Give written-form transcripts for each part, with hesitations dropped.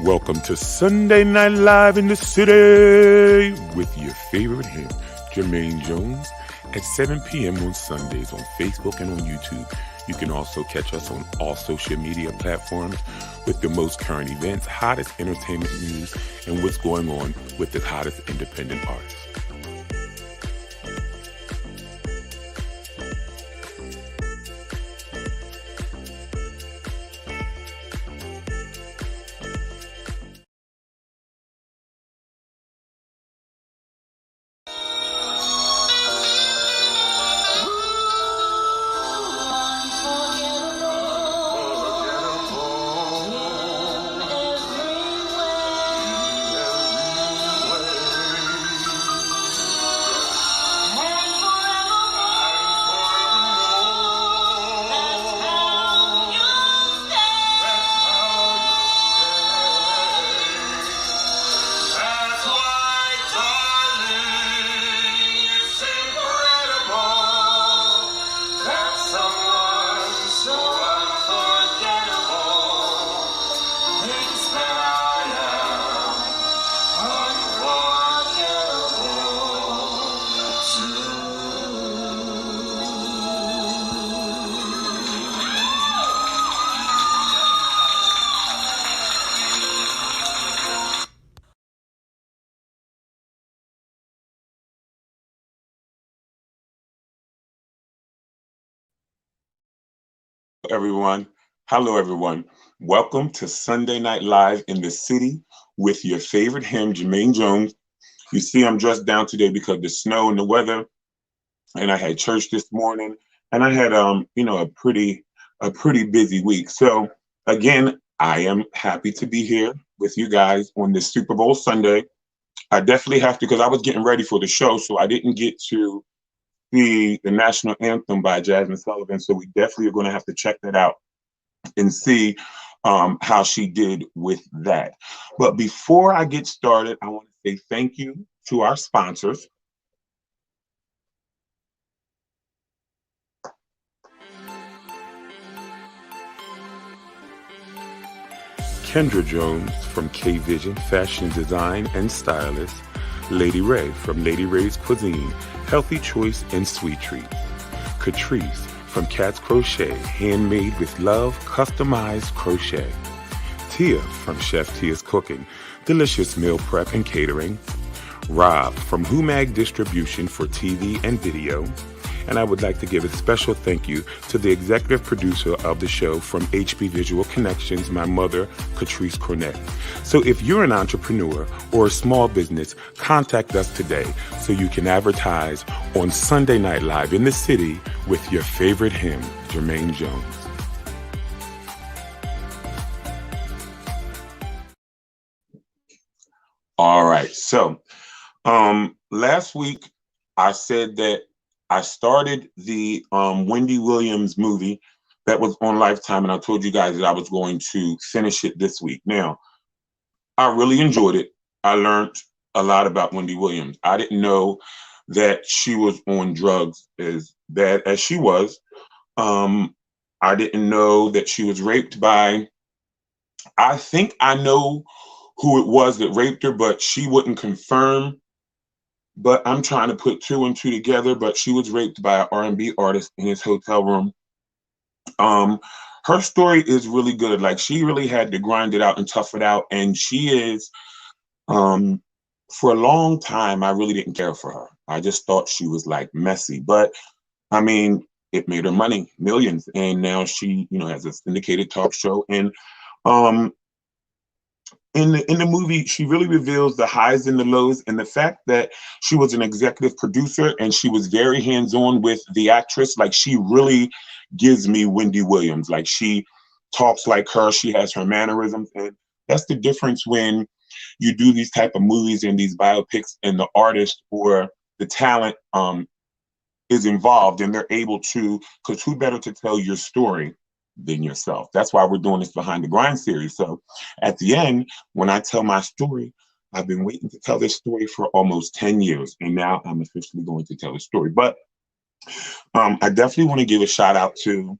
Welcome to Sunday Night Live in the City with your favorite him, Jermaine Jones, at 7 p.m. on Sundays on Facebook and on YouTube. You can also catch us on all social media platforms with the most current events, hottest entertainment news, and what's going on with the hottest independent artists. Everyone. Hello, everyone. Welcome to Sunday Night Live in the City with your favorite him, Jermaine Jones. You see, I'm dressed down today because of the snow and the weather, and I had church this morning, and I had a pretty busy week. So again, I am happy to be here with you guys on this Super Bowl Sunday. I definitely have to because I was getting ready for the show, so I didn't get to the national anthem by Jasmine Sullivan. So we definitely are going to have to check that out and see how she did with that. But before I get started, I want to say thank you to our sponsors. Kendra Jones from K Vision Fashion Design and Stylist. Lady Ray from Lady Ray's Cuisine, Healthy Choice and Sweet Treat. Catrice from Cat's Crochet, handmade with love, customized crochet. Tia from Chef Tia's Cooking, delicious meal prep and catering. Rob from Humag Distribution for TV and video. And I would like to give a special thank you to the executive producer of the show from HB Visual Connections, my mother, Catrice Cornett. So if you're an entrepreneur or a small business, contact us today so you can advertise on Sunday Night Live in the City with your favorite him, Jermaine Jones. All right. So last week I said that I started the Wendy Williams movie that was on Lifetime, and I told you guys that I was going to finish it this week. Now, I really enjoyed it. I learned a lot about Wendy Williams. I didn't know that she was on drugs as bad as she was. I didn't know that she was raped by, I think I know who it was that raped her, but she wouldn't confirm. But I'm trying to put two and two together. But she was raped by an R&B artist in his hotel room. Her story is really good. Like, she really had to grind it out and tough it out. And she is, for a long time, I really didn't care for her. I just thought she was like messy. But I mean, it made her money, millions. And now she, has a syndicated talk show. And in the movie, she really reveals the highs and the lows, and the fact that she was an executive producer and she was very hands-on with the actress. Like, she really gives me Wendy Williams. Like, she talks like her, she has her mannerisms, and that's the difference when you do these type of movies and these biopics, and the artist or the talent is involved, and they're able to, because who better to tell your story than yourself? That's why we're doing this Behind the Grind series. So at the end, when I tell my story, I've been waiting to tell this story for almost 10 years, and now I'm officially going to tell the story. But I definitely want to give a shout out to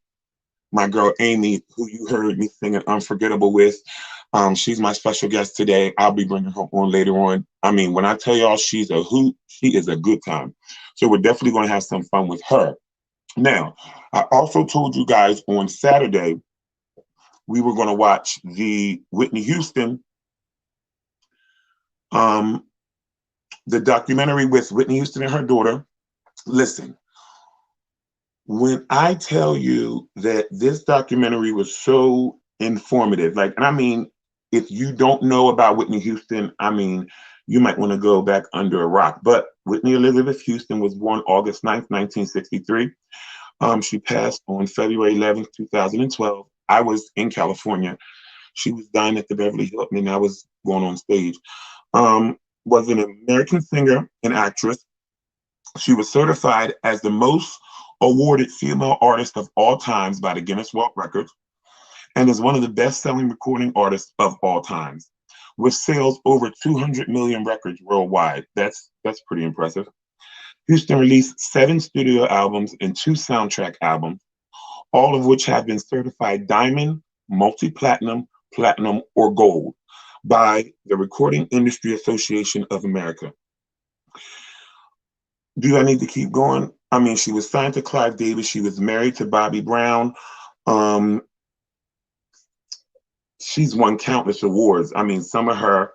my girl Amy, who you heard me singing Unforgettable with. She's my special guest today. I'll be bringing her on later on. I mean, when I tell y'all she's a hoot, she is a good time. So we're definitely going to have some fun with her. Now, I also told you guys on Saturday we were going to watch the Whitney Houston, um, the documentary with Whitney Houston and her daughter. Listen, when I tell you that this documentary was so informative, like, and I mean, if you don't know about Whitney Houston, I mean, you might want to go back under a rock. But Whitney Elizabeth Houston was born August 9th, 1963. She passed on February 11th, 2012. I was in California. She was dying at the Beverly Hilton, and I was going on stage. Was an American singer and actress. She was certified as the most awarded female artist of all times by the Guinness World Records and is one of the best-selling recording artists of all times, with sales over 200 million records worldwide. That's pretty impressive. Houston released 7 studio albums and 2 soundtrack albums, all of which have been certified diamond, multi-platinum, platinum, or gold by the Recording Industry Association of America. Do I need to keep going? I mean, she was signed to Clive Davis. She was married to Bobby Brown. She's won countless awards. I mean, some of her,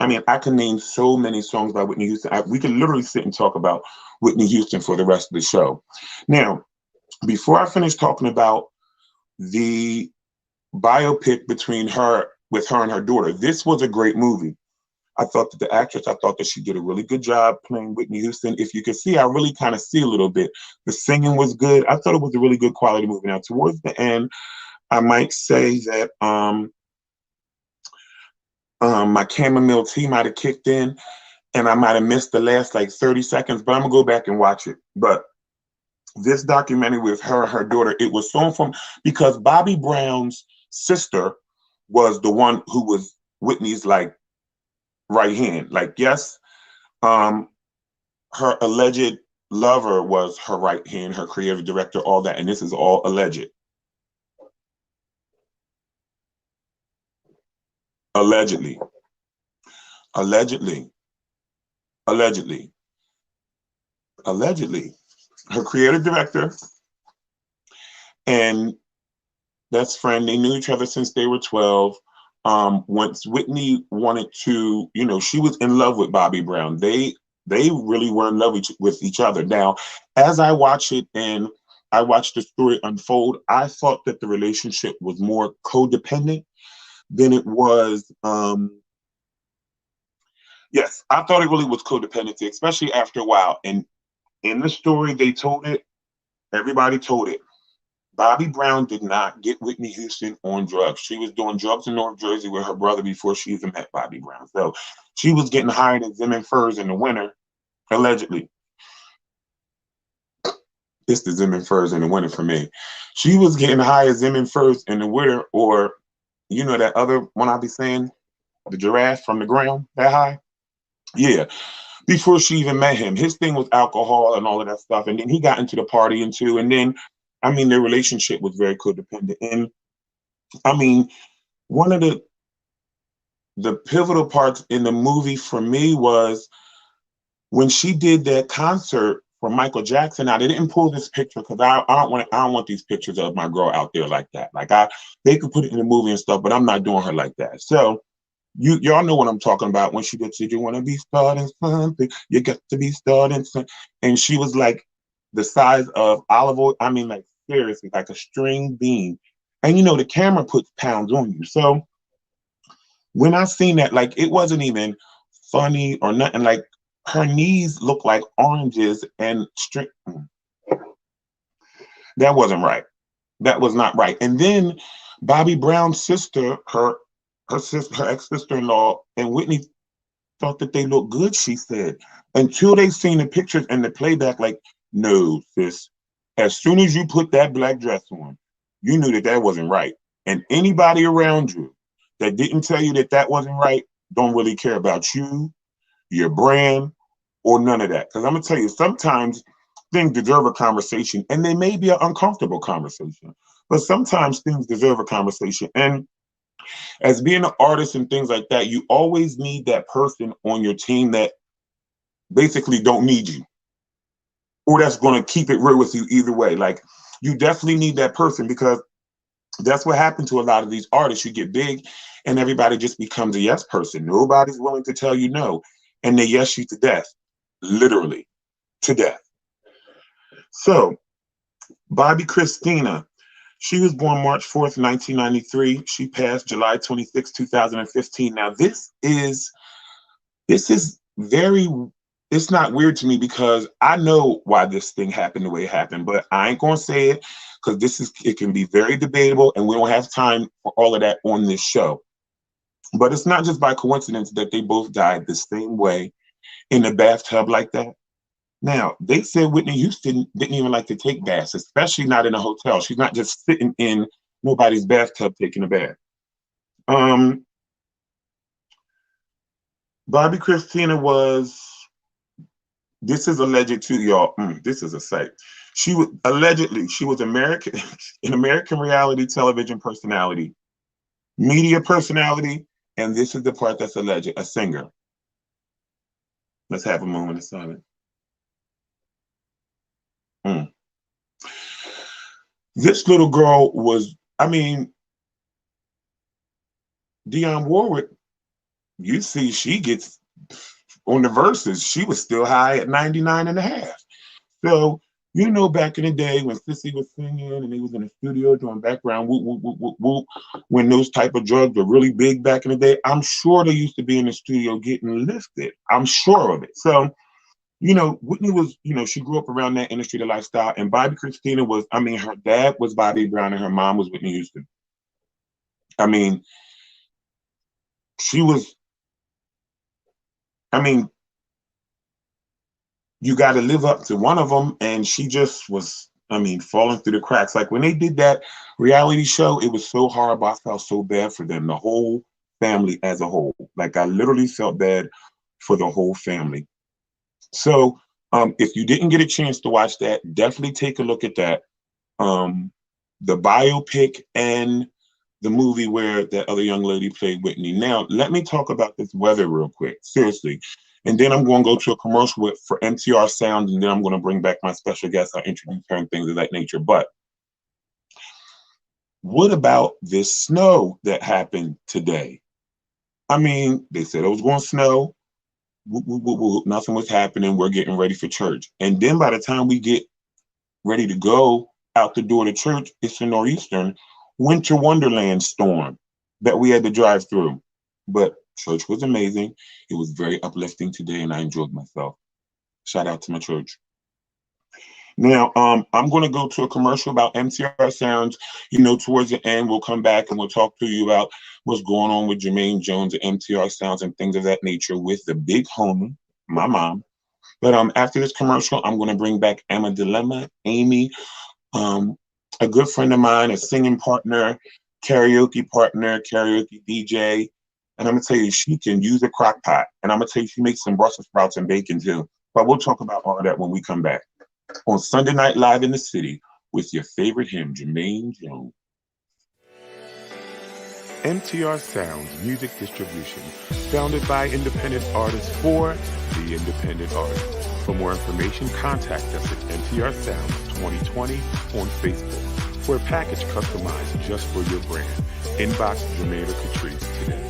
I mean, I can name so many songs by Whitney Houston. We could literally sit and talk about Whitney Houston for the rest of the show. Now, before I finish talking about the biopic with her and her daughter, this was a great movie. I thought that the actress, I thought that she did a really good job playing Whitney Houston. If you can see, I really kind of see a little bit. The singing was good. I thought it was a really good quality movie. Now, towards the end, I might say that my chamomile tea might have kicked in and I might have missed the last like 30 seconds, but I'm gonna go back and watch it. But this documentary with her daughter, it was so informative because Bobby Brown's sister was the one who was Whitney's like right hand. Like, yes, her alleged lover was her right hand, her creative director, all that, and this is all alleged. Allegedly. Allegedly. Allegedly. Allegedly. Her creative director and best friend, they knew each other since they were 12. Once Whitney wanted to, you know, she was in love with Bobby Brown. They really were in love with each other. Now, as I watch it and I watched the story unfold, I thought that the relationship was more codependent than it was. Yes, I thought it really was codependency, especially after a while. And in the story, they told it, everybody told it. Bobby Brown did not get Whitney Houston on drugs. She was doing drugs in North Jersey with her brother before she even met Bobby Brown. So she was getting hired at Zim and Furs in the winter, allegedly. It's the Zim and Furs in the winter for me. She was getting hired at Zim and Furs in the winter, or you know that other one I be saying, the giraffe from the ground that high? Yeah. Before she even met him, his thing was alcohol and all of that stuff. And then he got into the partying too. And then, I mean, their relationship was very codependent. And I mean, one of the pivotal parts in the movie for me was when she did that concert for Michael Jackson. Now they didn't pull this picture because I don't want these pictures of my girl out there like that. Like they could put it in the movie and stuff, but I'm not doing her like that. So y'all know what I'm talking about when she did "You Want to Be Starting Something, You Got to Be Starting Something," and she was like the size of olive oil. I mean, like seriously, like a string bean. And you know, the camera puts pounds on you. So when I seen that, like it wasn't even funny or nothing. Like her knees looked like oranges and string. That wasn't right. That was not right. And then Bobby Brown's sister, her ex-sister-in-law, and Whitney thought that they looked good, she said. Until they seen the pictures and the playback, like, no, sis. As soon as you put that black dress on, you knew that that wasn't right. And anybody around you that didn't tell you that that wasn't right don't really care about you, your brand, or none of that. Because I'm going to tell you, sometimes things deserve a conversation, and they may be an uncomfortable conversation. But sometimes things deserve a conversation. And As being an artist and things like that, you always need that person on your team that basically don't need you, or that's going to keep it real with you either way. Like, you definitely need that person, because that's what happened to a lot of these artists. You get big and everybody just becomes a yes person. Nobody's willing to tell you no, and they yes you to death, literally to death. So Bobbi Kristina, she was born March 4th, 1993. She passed July 26, 2015. Now this is very, it's not weird to me, because I know why this thing happened the way it happened, but I ain't gonna say it, because it can be very debatable, and we don't have time for all of that on this show. But it's not just by coincidence that they both died the same way, in the bathtub like that. Now, they said Whitney Houston didn't even like to take baths, especially not in a hotel. She's not just sitting in nobody's bathtub taking a bath. Bobbi Kristina was, this is alleged too, y'all. This is a site. She was American, an American reality television personality, media personality, and this is the part that's alleged, a singer. Let's have a moment of silence. This little girl was, I mean, Dionne Warwick, you see she gets on the verses, she was still high at 99.5. So, you know, back in the day when Sissy was singing and they was in the studio doing background whoop, whoop, whoop, whoop, whoop, when those type of drugs were really big back in the day, I'm sure they used to be in the studio getting lifted. I'm sure of it. So, you know, Whitney was, you know, she grew up around that industry, the lifestyle, and Bobbi Kristina was, I mean, her dad was Bobby Brown and her mom was Whitney Houston. I mean, she was, I mean, you got to live up to one of them, and she just was, I mean, falling through the cracks. Like when they did that reality show, it was so horrible. I felt so bad for them, the whole family as a whole. Like I literally felt bad for the whole family. So if you didn't get a chance to watch that, definitely take a look at that. The biopic and the movie where that other young lady played Whitney. Now, let me talk about this weather real quick, seriously. And then I'm going to go to a commercial for MTR Sound, and then I'm going to bring back my special guest. I'll introduce her and things of that nature. But what about this snow that happened today? I mean, they said it was going to snow. Nothing was happening. We're getting ready for church. And then by the time we get ready to go out the door to church, it's a nor'eastern winter wonderland storm that we had to drive through. But church was amazing. It was very uplifting today, and I enjoyed myself. Shout out to my church. Now, I'm going to go to a commercial about MTR Sounds. You know, towards the end, we'll come back and we'll talk to you about what's going on with Jermaine Jones and MTR Sounds and things of that nature with the big homie, my mom. But after this commercial, I'm going to bring back Emma Dilemma, Amy, a good friend of mine, a singing partner, karaoke DJ. And I'm going to tell you, she can use a crock pot. And I'm going to tell you, she makes some Brussels sprouts and bacon too. But we'll talk about all of that when we come back on Sunday Night Live in the City with your favorite him, Jermaine Jones. MTR Sounds Music Distribution, founded by independent artists for the independent artists. For more information, contact us at MTR Sounds 2020 on Facebook for a package customized just for your brand. Inbox Jermaine or Catrice today.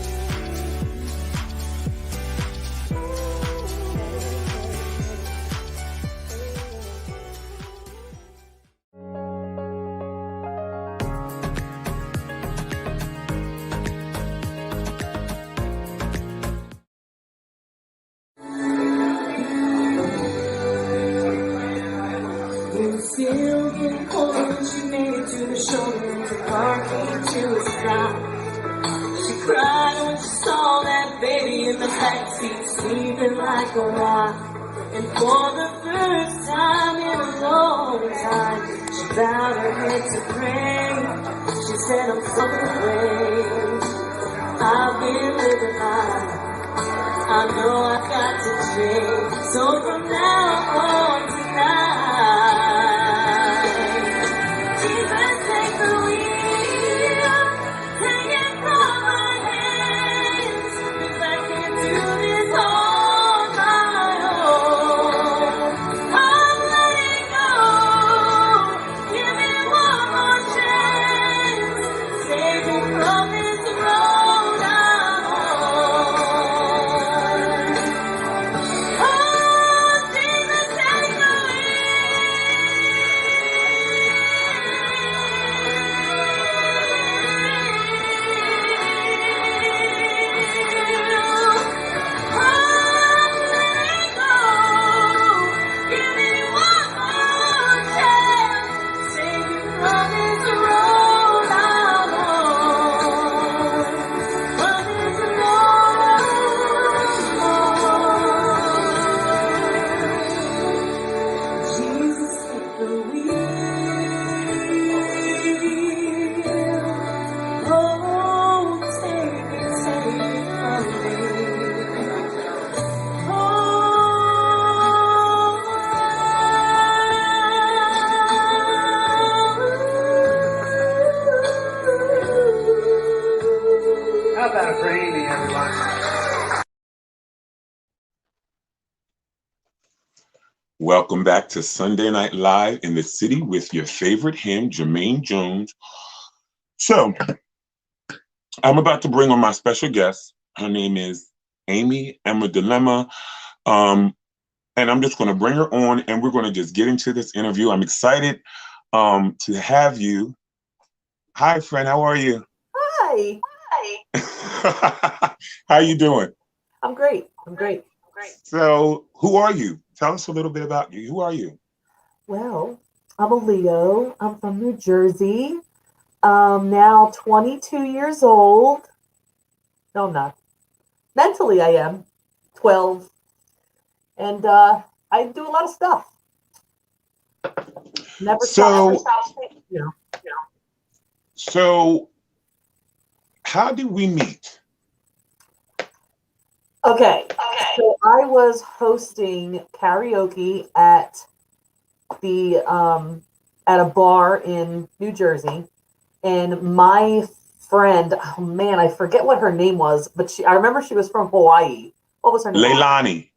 Sleeping like a rock, and for the first time in a long time, she bowed her head to pray. She said, I'm fucking away. I've been living life. I know I got to change. So from now on tonight, Jesus, take the wheel, take it from Welcome back to Sunday Night Live in the City with your favorite him, Jermaine Jones. So, I'm about to bring on my special guest. Her name is Amy Emma Dilemma. Um, and I'm just going to bring her on and we're going to just get into this interview. I'm excited to have you. Hi, friend. How are you? Hi. How you doing? I'm great. I'm great. So, who are you? Tell us a little bit about you. Who are you? Well, I'm a Leo. I'm from New Jersey. Now 22 years old. No, I'm not. Mentally, I am 12. And I do a lot of stuff. Never So, stop. You know. so how did we meet? Okay. So I was hosting karaoke at the at a bar in New Jersey, and my friend, oh man, I forget what her name was, but I remember she was from Hawaii. What was her name? Leilani.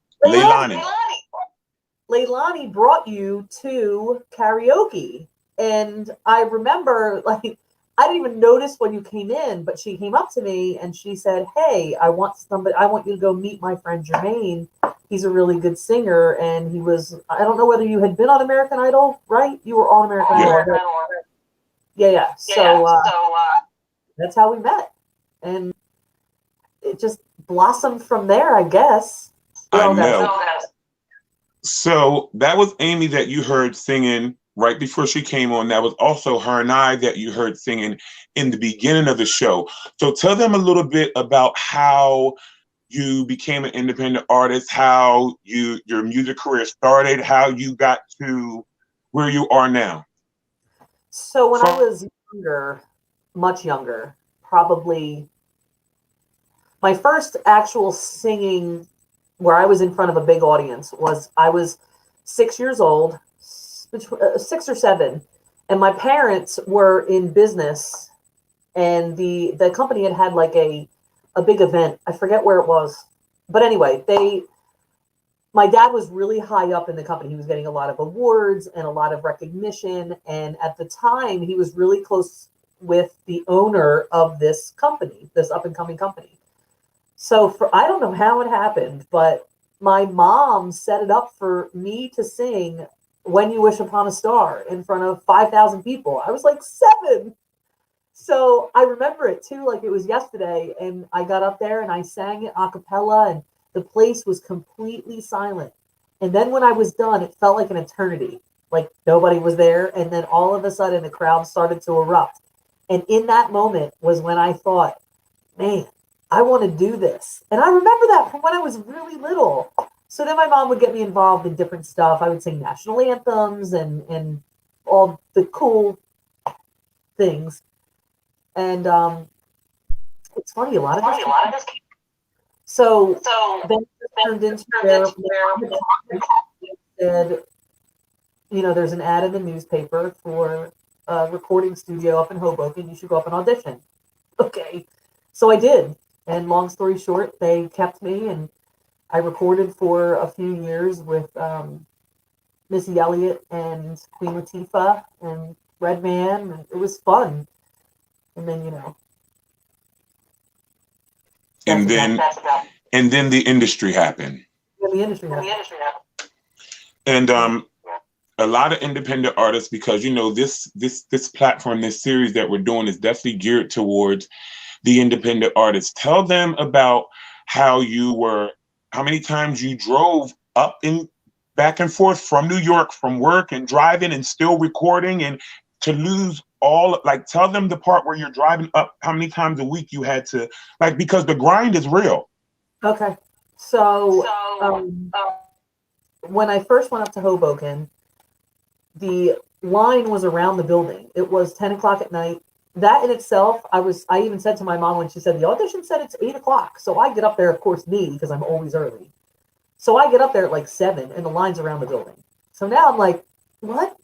Leilani brought you to karaoke, and I remember like I didn't even notice when you came in, but she came up to me and she said, "Hey, I want you to go meet my friend Jermaine. He's a really good singer, and I don't know whether you had been on American Idol, right? You were on American Idol. Yeah. So that's how we met, and it just blossomed from there, I guess. I know. So that was Amy that you heard singing right before she came on. That was also her and I that you heard singing in the beginning of the show. So tell them a little bit about how you became an independent artist, how your music career started, how you got to where you are now. So when I was younger, much younger, probably my first actual singing where I was in front of a big audience was I was 6 years old, 6 or 7, and my parents were in business, and the company had like a big event. I forget where it was, but anyway, my dad was really high up in the company. He was getting a lot of awards and a lot of recognition, and at the time, he was really close with the owner of this company, this up and coming company. So I don't know how it happened, but my mom set it up for me to sing When You Wish Upon a Star in front of 5,000 people. I was like 7. So I remember it too, like it was yesterday. And I got up there and I sang it a cappella, and the place was completely silent. And then when I was done, it felt like an eternity, like nobody was there. And then all of a sudden the crowd started to erupt. And in that moment was when I thought, man, I want to do this. And I remember that from when I was really little. So then my mom would get me involved in different stuff. I would sing national anthems and all the cool things. And it's funny, a lot of this. So then it turned into where said, there's an ad in the newspaper for a recording studio up in Hoboken. You should go up and audition. Okay. So I did. And long story short, they kept me, and I recorded for a few years with Missy Elliott and Queen Latifah and Redman, and it was fun. And then, and then the industry happened. And a lot of independent artists, because this platform, this series that we're doing is definitely geared towards the independent artists. Tell them about how many times you drove up and back and forth from New York, from work and driving and still recording, and to lose tell them the part where you're driving up, how many times a week you had to, because the grind is real. Okay. So when I first went up to Hoboken, the line was around the building. It was 10 o'clock at night. That in itself, I even said to my mom when she said the audition said it's 8 o'clock. So I get up there, of course, because I'm always early. So I get up there at like 7 and the line's around the building. So now I'm like, what?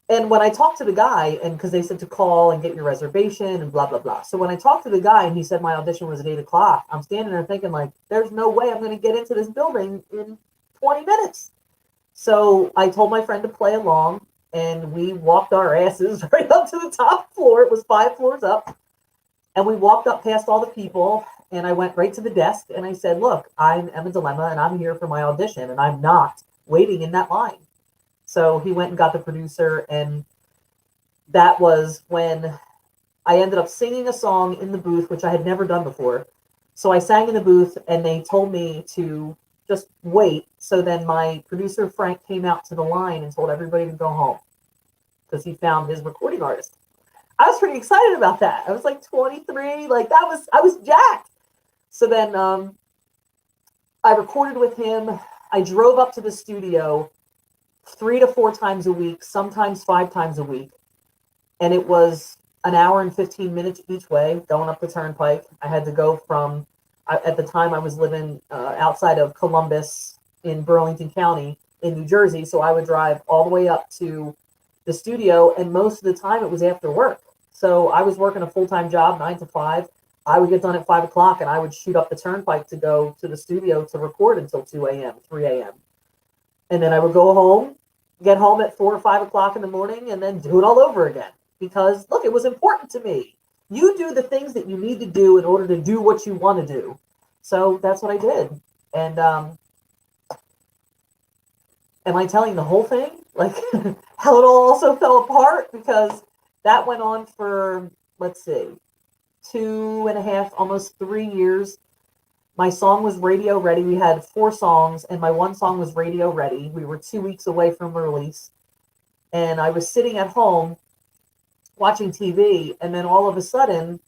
And when I talked to the guy, and because they said to call and get your reservation and blah, blah, blah. So when I talked to the guy and he said my audition was at 8 o'clock, I'm standing there thinking like, there's no way I'm going to get into this building in 20 minutes. So I told my friend to play along, and we walked our asses right up to the top floor. It was 5 floors up. And we walked up past all the people, and I went right to the desk and I said, "Look, I'm Emma Dilemma, and I'm here for my audition, and I'm not waiting in that line." So he went and got the producer, and that was when I ended up singing a song in the booth, which I had never done before. So I sang in the booth, and they told me to just wait. So then my producer, Frank, came out to the line and told everybody to go home because he found his recording artist. I was pretty excited about that. I was like 23, like I was jacked. So then I recorded with him. I drove up to the studio 3 to 4 times a week, sometimes 5 times a week. And it was an hour and 15 minutes each way going up the turnpike. I had to go from, at the time I was living outside of Columbus in Burlington County in New Jersey. So I would drive all the way up to the studio, and most of the time it was after work. So I was working a full-time job, 9 to 5. I would get done at 5 o'clock, and I would shoot up the turnpike to go to the studio to record until 2 a.m., 3 a.m. And then I would go home, get home at 4 or 5 o'clock in the morning, and then do it all over again. Because, look, it was important to me. You do the things that you need to do in order to do what you want to do. So that's what I did. And am I telling the whole thing? Like, how it all also fell apart? Because that went on for, let's see, 2.5, almost 3 years. My song was radio ready. We had 4 songs, and my one song was radio ready. We were 2 weeks away from release. And I was sitting at home watching TV, and then all of a sudden,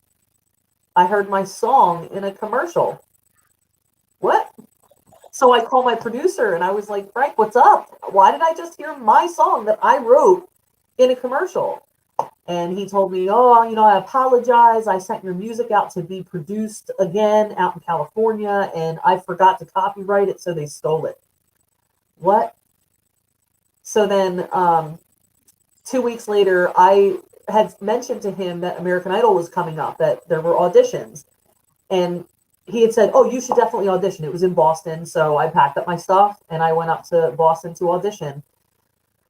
I heard my song in a commercial. What? So I called my producer, and I was like, "Frank, what's up? Why did I just hear my song that I wrote in a commercial?" And he told me, "Oh, I apologize. I sent your music out to be produced again out in California, and I forgot to copyright it, so they stole it." What? So then 2 weeks later, I had mentioned to him that American Idol was coming up, that there were auditions. And he had said, "Oh, you should definitely audition." It was in Boston. So I packed up my stuff and I went up to Boston to audition.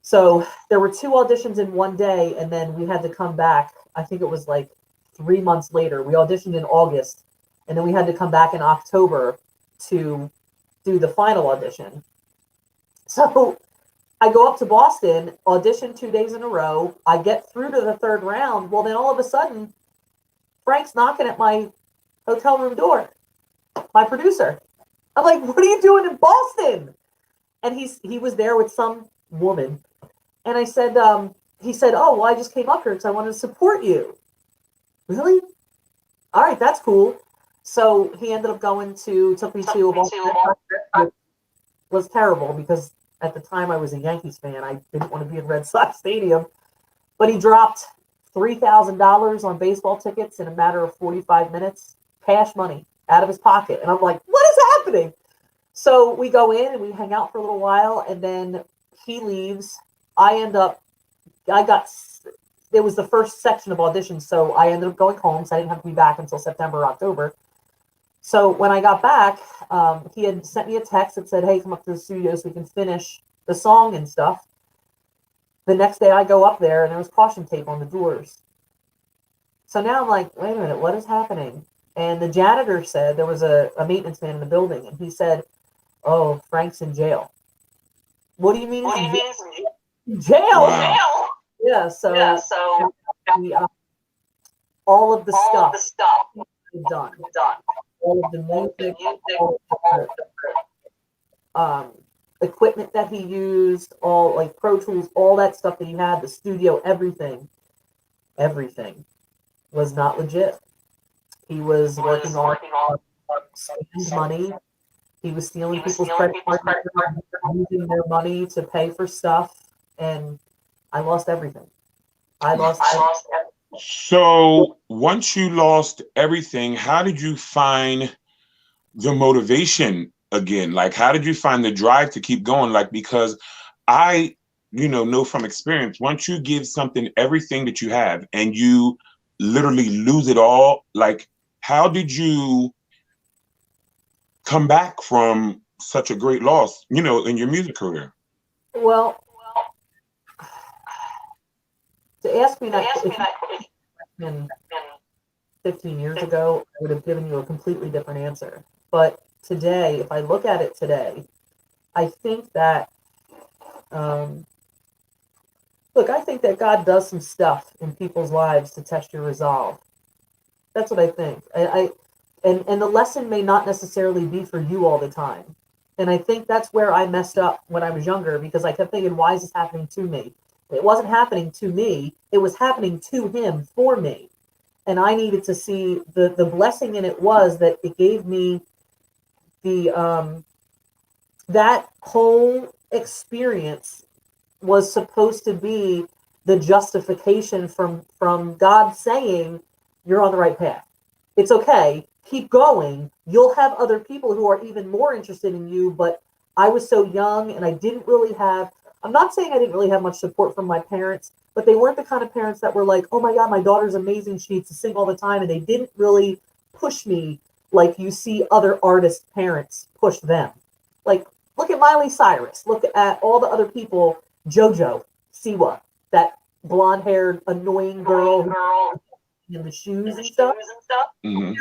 So there were 2 auditions in one day, and then we had to come back. I think it was like 3 months later. We auditioned in August, and then we had to come back in October to do the final audition. So I go up to Boston, audition 2 days in a row. I get through to the 3rd round. Well, then all of a sudden, Frank's knocking at my hotel room door, my producer. I'm like, "What are you doing in Boston?" And he was there with some woman. And I said, he said, "Oh, well, I just came up here because I wanted to support you." Really? All right, that's cool. So he ended up took me to a Boston, which was terrible because at the time I was a Yankees fan. I didn't want to be in Red Sox Stadium. But he dropped $3,000 on baseball tickets in a matter of 45 minutes, cash money out of his pocket. And I'm like, "What is happening?" So we go in and we hang out for a little while, and then he leaves. It was the first section of auditions, so I ended up going home, so I didn't have to be back until September or October. So when I got back, he had sent me a text that said, "Hey, come up to the studio so we can finish the song and stuff." The next day I go up there, and there was caution tape on the doors. So now I'm like, "Wait a minute, what is happening?" And the janitor said, there was a maintenance man in the building, and he said, "Oh, Frank's in jail." "What do you mean he's in jail?" Wow. Yeah, so all of the stuff is done. All of the music, all of the equipment that he used, all like Pro Tools, all that stuff that he had, the studio, everything was not legit. He was working on scammed money. He was stealing people's credit cards, using their money to pay for stuff, and I lost everything. I lost everything. So once you lost everything, how did you find the motivation again? Like, how did you find the drive to keep going? Like, because I, know from experience, once you give something everything that you have and you literally lose it all, like, how did you come back from such a great loss, in your music career? Well, to ask me that if you 15 years ago, I would have given you a completely different answer. But today, if I look at it today, I think that, um, look, I think that God does some stuff in people's lives to test your resolve. That's what I think. And the lesson may not necessarily be for you all the time. And I think that's where I messed up when I was younger, because I kept thinking, why is this happening to me? It wasn't happening to me. It was happening to him for me. And I needed to see the blessing in it was that it gave me the that whole experience was supposed to be the justification from God saying you're on the right path. It's okay. Keep going. You'll have other people who are even more interested in you, but I was so young and I didn't really have, I'm not saying I didn't really have much support from my parents, but they weren't the kind of parents that were like, oh my God, my daughter's amazing. She needs to sing all the time. And they didn't really push me like you see other artist parents push them. Like, look at Miley Cyrus. Look at all the other people, JoJo Siwa, that blonde-haired, annoying girl in the shoes and stuff. Mhm.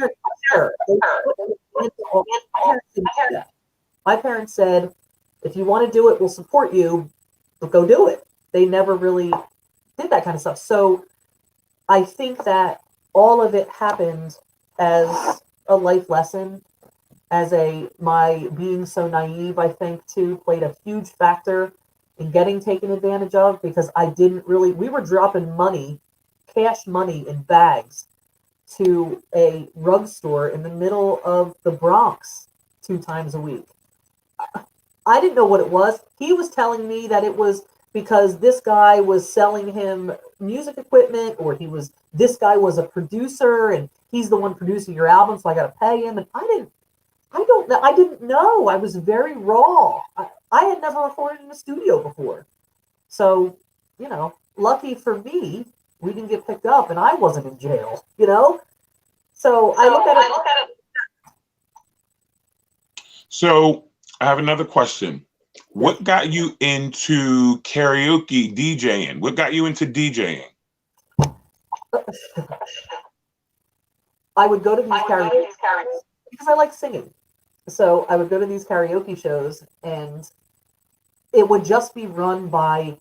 My parents said, if you want to do it, we'll support you, but go do it. They never really did that kind of stuff. So I think that all of it happened as a life lesson, as my being so naive, I think too, played a huge factor in getting taken advantage of, because I didn't really, we were dropping money, cash money in bags to a rug store in the middle of the Bronx 2 times a week. I didn't know what it was. He was telling me that it was because this guy was selling him music equipment, or this guy was a producer and he's the one producing your album, so I got to pay him. And I didn't know. I was very raw. I had never recorded in a studio before. So, lucky for me, we didn't get picked up and I wasn't in jail, So I look at it. So I have another question. What got you into karaoke DJing? What got you into DJing? I would go to these karaoke because I like singing. So I would go to these karaoke shows and it would just be run by,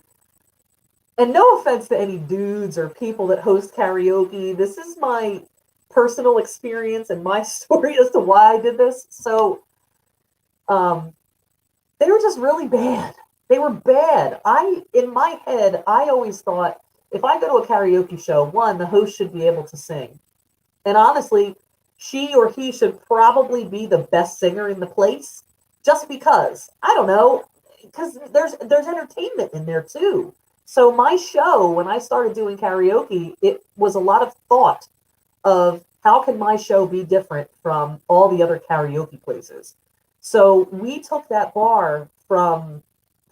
and no offense to any dudes or people that host karaoke, this is my personal experience and my story as to why I did this. So they were just really bad. They were bad. In my head, I always thought, if I go to a karaoke show, one, the host should be able to sing. And honestly, she or he should probably be the best singer in the place, just because, I don't know, because there's entertainment in there too. So my show, when I started doing karaoke, it was a lot of thought of how can my show be different from all the other karaoke places. So we took that bar from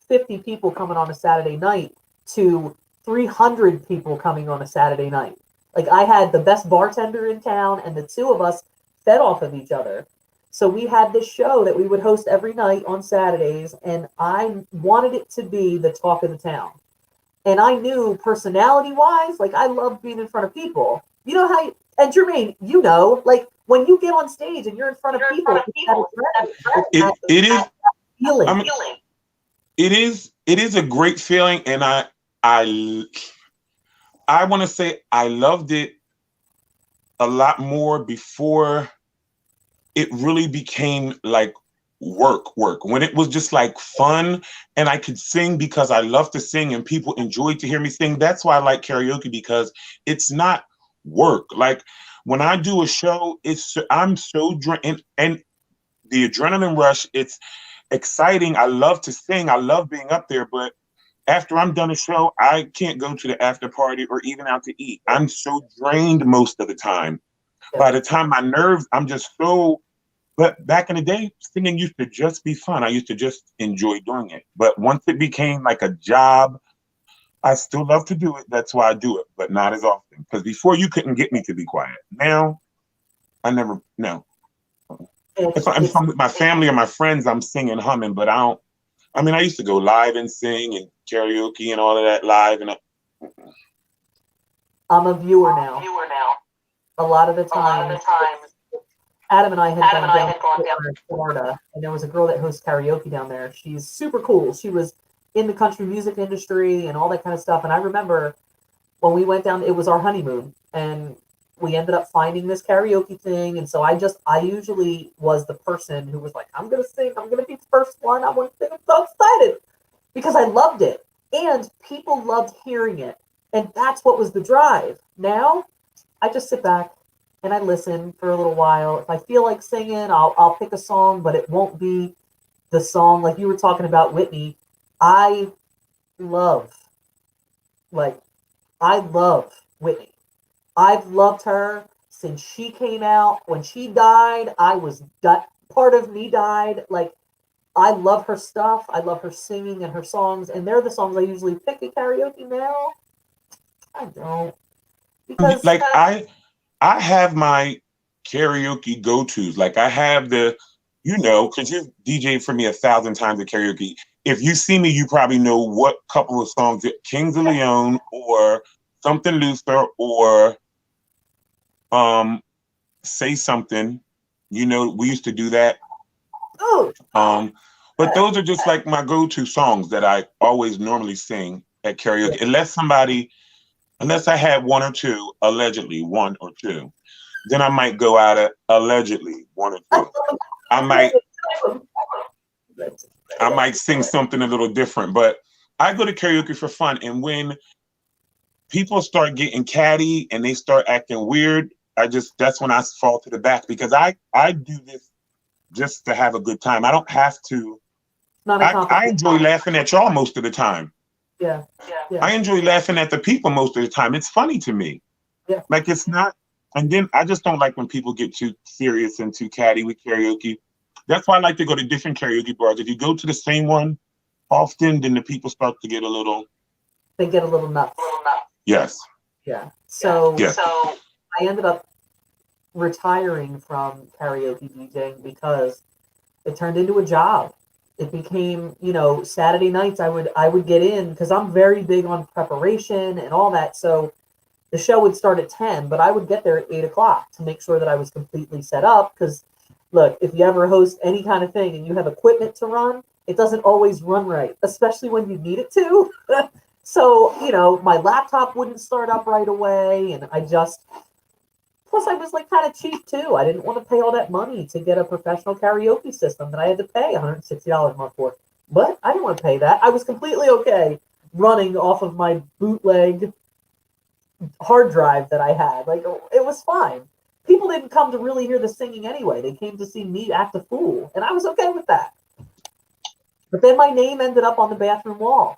50 people coming on a Saturday night to 300 people coming on a Saturday night. Like, I had the best bartender in town, and the two of us fed off of each other. So we had this show that we would host every night on Saturdays, and I wanted it to be the talk of the town. And I knew personality-wise, like, I love being in front of people. You know how, and Jermaine, like, when you get on stage and you're in front of people, It is feeling. It is a great feeling, and I want to say I loved it a lot more before it really became like work, when it was just like fun and I could sing because I love to sing and people enjoyed to hear me sing. That's why I like karaoke, because it's not work. Like, when I do a show, I'm so and the adrenaline rush, it's exciting. I love to sing. I love being up there, but after I'm done a show, I can't go to the after party or even out to eat. I'm so drained most of the time. By the time my nerves, I'm just so, but back in the day, singing used to just be fun. I used to just enjoy doing it. But once it became like a job, I still love to do it. That's why I do it, but not as often. Because before, you couldn't get me to be quiet. Now, no. If I'm with my family or my friends, I'm singing, humming, but I I mean, I used to go live and sing and karaoke and all of that live, and I'm a viewer now. A lot of the time, Adam and I had gone down to Florida, and there was a girl that hosts karaoke down there. She's super cool. She was in the country music industry and all that kind of stuff. And I remember when we went down, it was our honeymoon, and we ended up finding this karaoke thing. And so I usually was the person who was like, I'm going to sing. I'm going to be the first one. I want to sing. I'm so excited because I loved it. And people loved hearing it. And that's what was the drive. Now, I just sit back and I listen for a little while. If I feel like singing, I'll pick a song, but it won't be the song like you were talking about, Whitney. I love Whitney. I've loved her since she came out. When she died, part of me died. Like, I love her stuff. I love her singing and her songs, and they're the songs I usually pick at karaoke now. I don't. Because like I have my karaoke go-tos. Like I have the, because you've DJed for me 1,000 times at karaoke. If you see me, you probably know what couple of songs, Kings of Leon or Something Looser or Say Something. We used to do that. But those are just like my go-to songs that I always normally sing at karaoke. Unless I had one or two, allegedly one or two, then I might go out at allegedly one or two. I might sing something a little different, but I go to karaoke for fun. And when people start getting catty and they start acting weird, that's when I fall to the back, because I do this just to have a good time. I don't have to. I enjoy laughing at y'all most of the time. Yeah. I enjoy laughing at the people most of the time. It's funny to me. Yeah. Like it's not. And then I just don't like when people get too serious and too catty with karaoke. That's why I like to go to different karaoke bars. If you go to the same one often, then the people start to get a little. They get a little nuts. Yes. Yeah. So yes. I ended up retiring from karaoke DJing because it turned into a job. It became, Saturday nights I would get in because I'm very big on preparation and all that. So the show would start at 10, but I would get there at 8 o'clock to make sure that I was completely set up. Because look, if you ever host any kind of thing and you have equipment to run, it doesn't always run right, especially when you need it to. So, my laptop wouldn't start up right away. And plus I was like kind of cheap too. I didn't want to pay all that money to get a professional karaoke system that I had to pay $160 a month for. But I didn't want to pay that. I was completely okay running off of my bootleg hard drive that I had. Like, it was fine. People didn't come to really hear the singing anyway. They came to see me act a fool, and I was okay with that. But then my name ended up on the bathroom wall.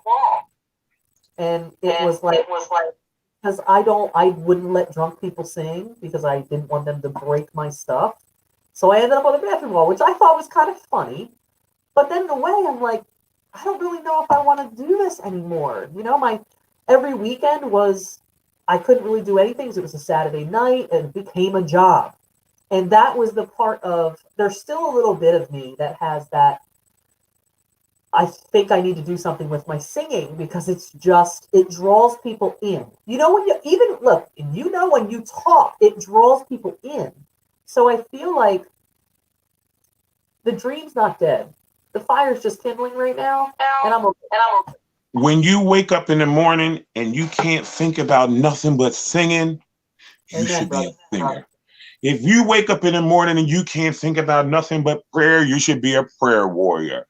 And it was like, because I wouldn't let drunk people sing because I didn't want them to break my stuff. So I ended up on the bathroom wall, which I thought was kind of funny. But then in a way, I'm like, I don't really know if I want to do this anymore. My every weekend I couldn't really do anything because it was a Saturday night and it became a job. And that was the part of, there's still a little bit of me that has that, I think I need to do something with my singing because it draws people in. When you talk, it draws people in. So I feel like the dream's not dead. The fire's just kindling right now, and I'm okay. When you wake up in the morning and you can't think about nothing but singing, you should be a singer. If you wake up in the morning and you can't think about nothing but prayer, you should be a prayer warrior.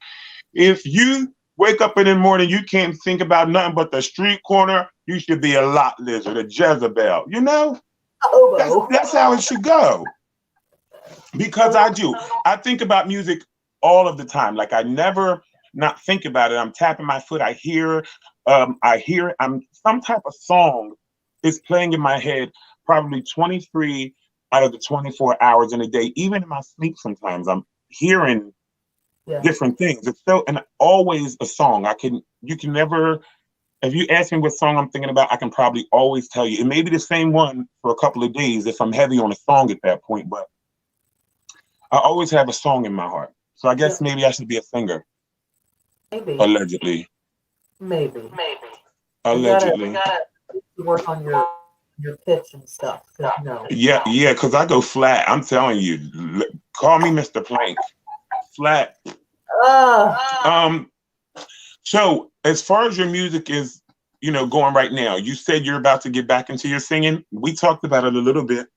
If you wake up in the morning, you can't think about nothing but the street corner, you should be a lot lizard, a Jezebel. That's how it should go. Because I think about music all of the time. Like I never not think about it. I'm tapping my foot. I hear some type of song is playing in my head probably 23 out of the 24 hours in a day. Even in my sleep sometimes I'm hearing different things. It's and always a song. You can never, if you ask me what song I'm thinking about, I can probably always tell you. It may be the same one for a couple of days if I'm heavy on a song at that point, but I always have a song in my heart. So I guess maybe I should be a singer. Maybe, allegedly. maybe. You Allegedly. gotta work on your pitch and stuff. 'Cause no. Yeah, yeah, because I go flat. I'm telling you, call me Mr. Plank. Flat. Uh, Um, so as far as your music is, going right now, you said you're about to get back into your singing. We talked about it a little bit.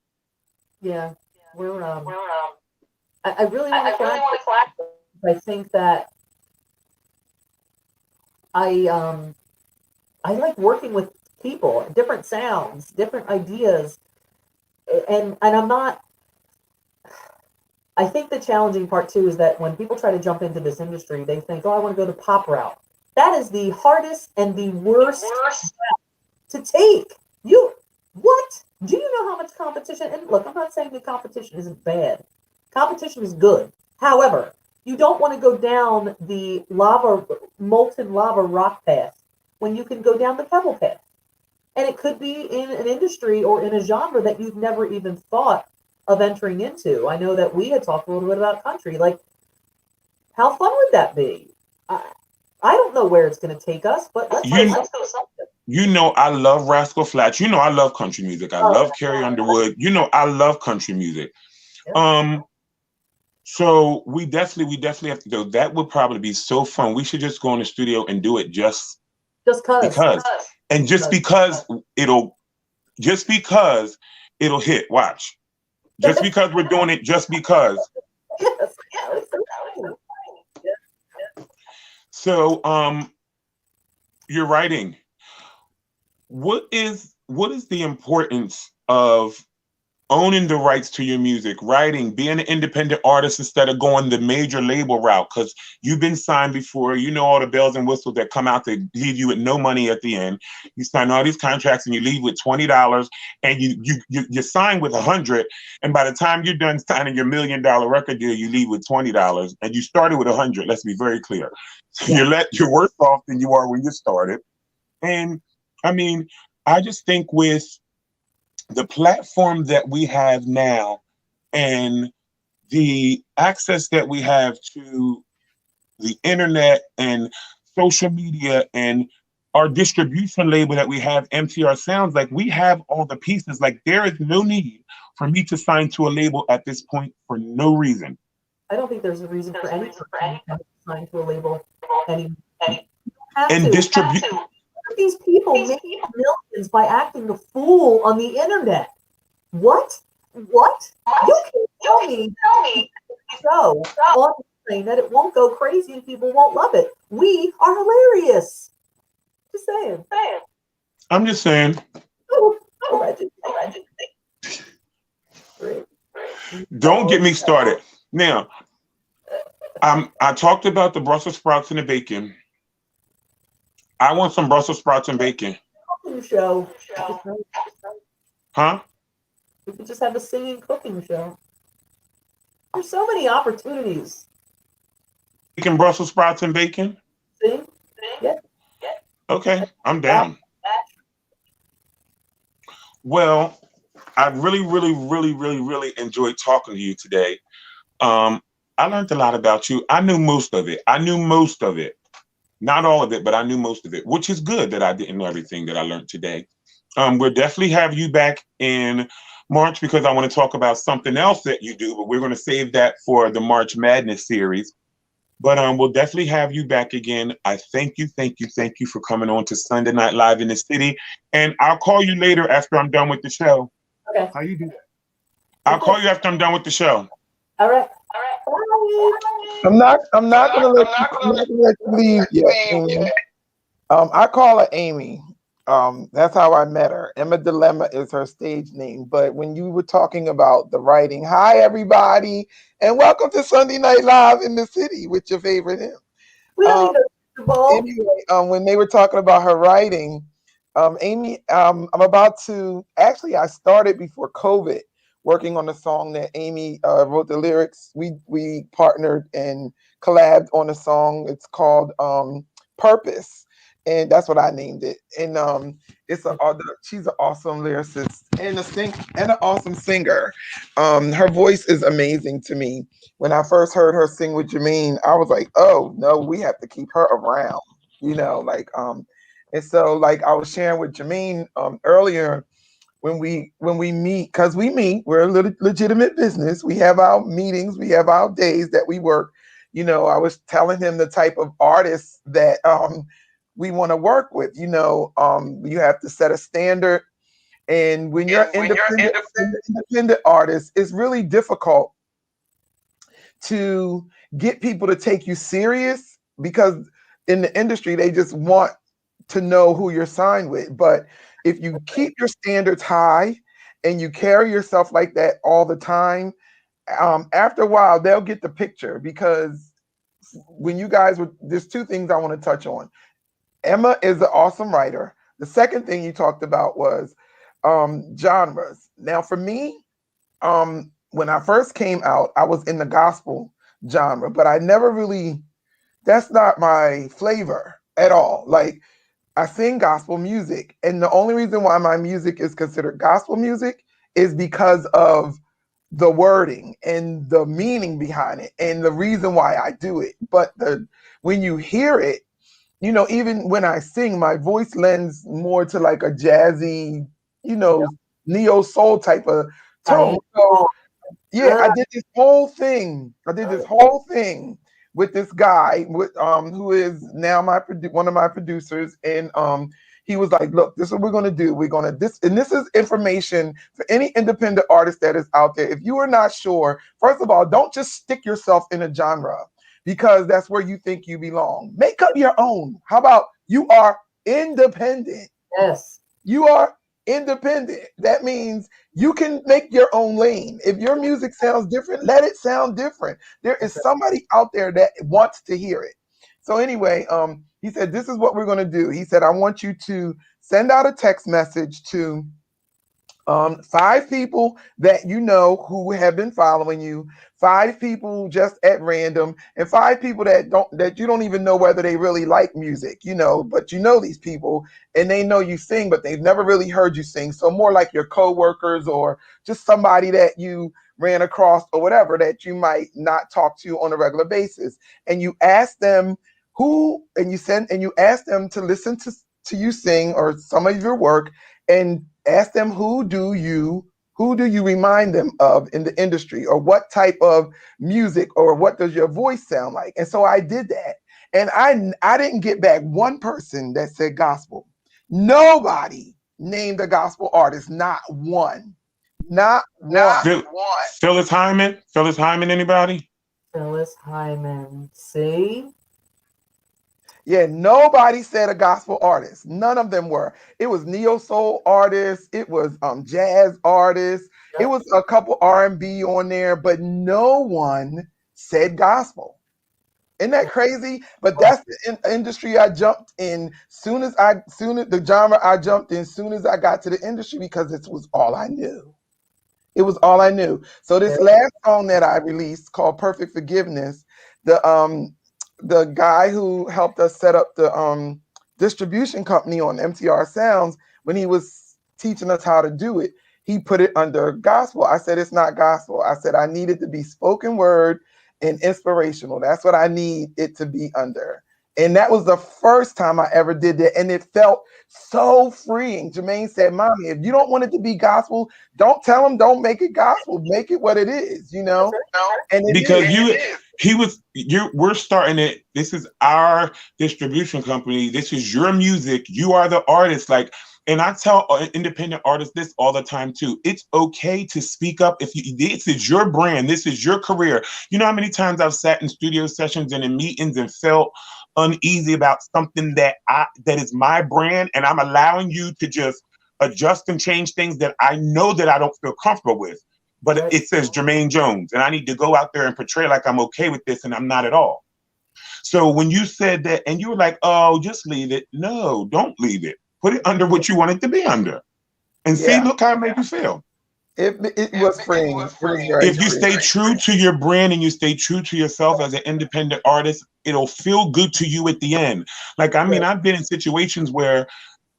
yeah. We're I really want to collect. I think that I I like working with people, different sounds, different ideas, and I'm not. I think the challenging part too is that when people try to jump into this industry, they think, "Oh, I want to go the pop route." That is the hardest and the worst to take. You what? Do you know how much competition? And look, I'm not saying the competition isn't bad. Competition is good. However, you don't want to go down the molten lava rock path when you can go down the pebble path. And it could be in an industry or in a genre that you've never even thought of entering into. I know that we had talked a little bit about country. Like, how fun would that be? I don't know where it's going to take us, but let's go something. I love Rascal Flatts. I love country music. I love Carrie Underwood. I love country music. Yeah. So we definitely have to go. That would probably be so fun. We should just go in the studio and do it just because. And just because it'll hit. Watch. Just because we're doing it, just because. Yes. So you're writing. What is the importance of owning the rights to your music, writing, being an independent artist instead of going the major label route? Because you've been signed before, all the bells and whistles that come out to leave you with no money at the end. You sign all these contracts and you leave with $20, and you sign with $100, and by the time you're done signing your $1 million record deal, you leave with $20, and you started with $100. Let's be very clear. So you're worse off than you are when you started. And I mean, I just think with the platform that we have now and the access that we have to the internet and social media and our distribution label that we have, MTR Sounds, like we have all the pieces. Like there is no need for me to sign to a label at this point for no reason. I don't think there's a reason for any person to sign to a label. And distribute. These people make millions by acting the fool on the internet. What? You can tell me show on the screen that it won't go crazy and people won't love it. We are hilarious. Just saying. I'm just saying. Don't get me started. Now, I talked about the Brussels sprouts and the bacon. I want some Brussels sprouts and bacon. Cooking show. Huh? We could just have a singing cooking show. There's so many opportunities. Bacon, Brussels sprouts and bacon? See? Yeah. Okay, I'm down. Well, I really, really, really, really, really enjoyed talking to you today. I learned a lot about you. I knew most of it. Not all of it, but I knew most of it, which is good that I didn't know everything that I learned today. We'll definitely have you back in March because I want to talk about something else that you do, but we're going to save that for the March Madness series. But we'll definitely have you back again. I thank you for coming on to Sunday Night Live in the City. And I'll call you later after I'm done with the show. Okay. How you do that? I'll call you after I'm done with the show. All right. I'm not gonna let you leave yet, Amy. I call her Amy. That's how I met her. Emma Dilemma is her stage name. But when you were talking about the writing, hi everybody, and welcome to Sunday Night Live in the City with your favorite hymn. Anyway, when they were talking about her writing, Amy, I'm about to actually I started before COVID working on a song that Amy wrote the lyrics. We partnered and collabed on a song. It's called Purpose. and that's what I named it. And she's an awesome lyricist and an awesome singer. Her voice is amazing to me. When I first heard her sing with Jermaine, I was like, oh no, we have to keep her around. And so like I was sharing with Jermaine earlier, when we meet, because we're a little legitimate business. We have our meetings, we have our days that we work. I was telling him the type of artists that we want to work with. You have to set a standard, and when you're independent artist, it's really difficult to get people to take you serious, because in the industry they just want to know who you're signed with. But if you keep your standards high and you carry yourself like that all the time, after a while they'll get the picture. Because when you guys there's two things I want to touch on. Emma is an awesome writer. The second thing you talked about was genres. Now for me, when I first came out, I was in the gospel genre, but I never really, that's not my flavor at all. Like, I sing gospel music, and the only reason why my music is considered gospel music is because of the wording and the meaning behind it and the reason why I do it. But when you hear it, even when I sing, my voice lends more to like a jazzy, neo soul type of tone. So yeah, I did this whole thing. With this guy who is now one of my producers, and he was like, look, this is what we're going to do. This is information for any independent artist that is out there. If you are not sure, first of all, don't just stick yourself in a genre because that's where you think you belong. Make up your own. How about you are independent? Yes. You are independent. That means you can make your own lane. If your music sounds different, let it sound different. There is somebody out there that wants to hear it. So anyway, he said, this is what we're going to do. He said, I want you to send out a text message to 5 people that you know who have been following you, 5 people just at random, and 5 people that you don't even know whether they really like music, but these people and they know you sing, but they've never really heard you sing. So more like your coworkers or just somebody that you ran across or whatever that you might not talk to on a regular basis. And you ask them you ask them to listen to you sing or some of your work, and ask them who do you remind them of in the industry, or what type of music, or what does your voice sound like. And so I did that, and I didn't get back one person that said gospel. Nobody named a gospel artist, not one. Phyllis Hyman, anybody? Phyllis Hyman. See? Yeah, nobody said a gospel artist. None of them were. It was neo soul artists. It was jazz artists. Yep. It was a couple R&B on there, but no one said gospel. Isn't that crazy? But that's the industry I jumped in. The genre I jumped in soon as I got to the industry, because it was all I knew. It was all I knew. So this last song that I released, called Perfect Forgiveness, the guy who helped us set up the distribution company on MTR Sounds, when he was teaching us how to do it, he put it under gospel. I said, it's not gospel. I said, I need it to be spoken word and inspirational. That's what I need it to be under. And that was the first time I ever did that. And it felt so freeing. Jermaine said, Mommy, if you don't want it to be gospel, don't tell them, don't make it gospel. Make it what it is, And we're starting it. This is our distribution company. This is your music. You are the artist. And I tell independent artists this all the time too. It's okay to speak up. This is your brand. This is your career. You know how many times I've sat in studio sessions and in meetings and felt uneasy about something that is my brand, and I'm allowing you to just adjust and change things that I know that I don't feel comfortable with. But it says Jermaine Jones, and I need to go out there and portray like I'm okay with this, and I'm not at all. So when you said that, and you were like, oh, just leave it. No, don't leave it. Put it under what you want it to be under. And see, look how it made you feel. It was freeing. It was very If you stay true to your brand and you stay true to yourself as an independent artist, it'll feel good to you at the end. Like, I mean, I've been in situations where,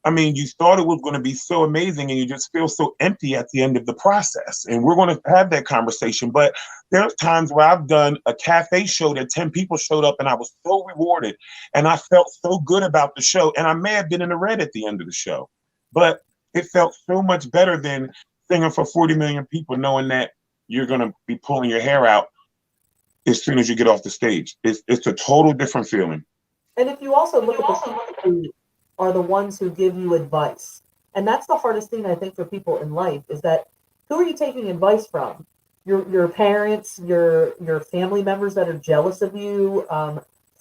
I mean, you thought it was going to be so amazing and you just feel so empty at the end of the process. And we're going to have that conversation. But there's times where I've done a cafe show that 10 people showed up and I was so rewarded and I felt so good about the show. And I may have been in the red at the end of the show, but it felt so much better than singing for 40 million people, knowing that you're going to be pulling your hair out as soon as you get off the stage. It's a total different feeling. And if you also look at the people who are the ones who give you advice, and that's the hardest thing I think for people in life, is that who are you taking advice from? Your parents, your family members that are jealous of you,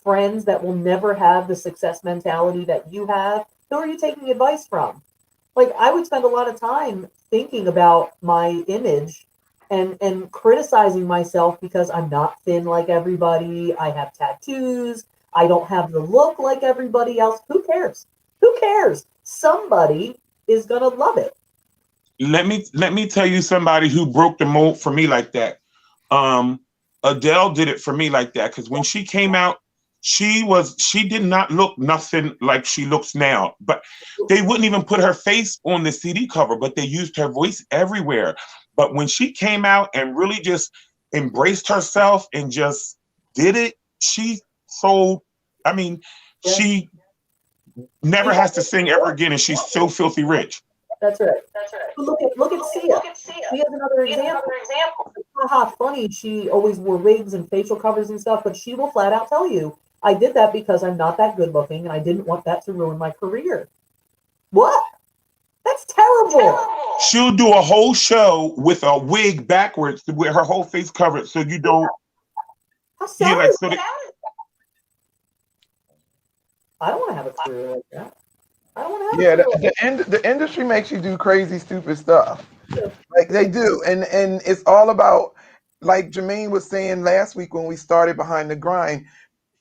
friends that will never have the success mentality that you have. Who are you taking advice from? Like, I would spend a lot of time thinking about my image and criticizing myself because I'm not thin like everybody. I have tattoos. I don't have the look like everybody else. Who cares? Who cares? Somebody is gonna love it. Let me tell you somebody who broke the mold for me like that. Adele did it for me like that, because when she came out, she did not look nothing like she looks now. But they wouldn't even put her face on the CD cover, but they used her voice everywhere. But when she came out and really just embraced herself and just did it, she never has to sing ever again, and she's so filthy rich. That's right. But look at Sia. Sia's another example. Haha, funny. She always wore wigs and facial covers and stuff, but she will flat out tell you, I did that because I'm not that good looking and I didn't want that to ruin my career. What? That's terrible. She'll do a whole show with a wig backwards with her whole face covered, so you don't. How sad is that? I don't want to have a career like that. I don't want to have a career. The industry makes you do crazy, stupid stuff. Like they do. And it's all about, like Jermaine was saying last week when we started Behind the Grind,